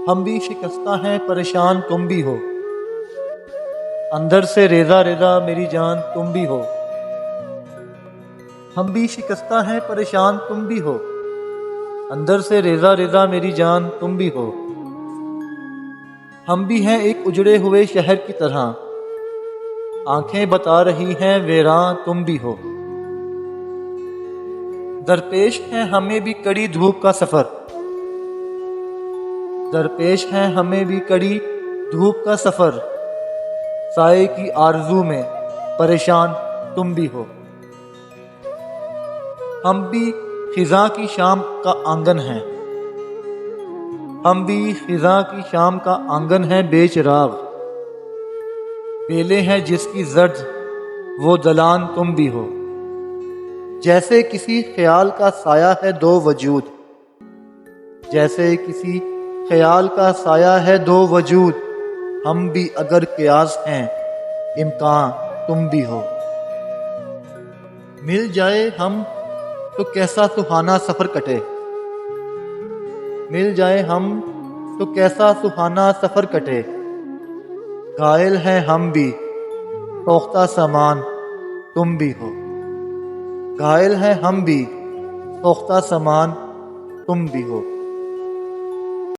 ہم بھی شکستہ ہیں پریشان تم بھی ہو، اندر سے ریزہ ریزہ میری جان تم بھی ہو۔ ہم بھی شکستہ ہیں پریشان تم بھی ہو، اندر سے ریزہ ریزہ میری جان تم بھی ہو۔ ہم بھی ہیں ایک اجڑے ہوئے شہر کی طرح، آنکھیں بتا رہی ہیں ویراں تم بھی ہو۔ درپیش ہے ہمیں بھی کڑی دھوپ کا سفر، درپیش ہے ہمیں بھی کڑی دھوپ کا سفر، سائے کی آرزو میں پریشان تم بھی ہو۔ ہم بھی خزاں کی شام کا آنگن ہیں، ہم بھی خزاں کی شام کا آنگن ہیں بے چراغ، بیلے ہیں جس کی زرد وہ دلان تم بھی ہو۔ جیسے کسی خیال کا سایہ ہے دو وجود، جیسے کسی خیال کا سایہ ہے دو وجود، ہم بھی اگر قیاس ہیں امکان تم بھی ہو۔ مل جائے ہم تو کیسا سہانا سفر کٹے، مل جائے ہم تو کیسا سہانا سفر کٹے، گھائل ہیں ہم بھی سوختہ سامان تم بھی ہو۔ گھائل ہیں ہم بھی سوختہ سامان تم بھی ہو۔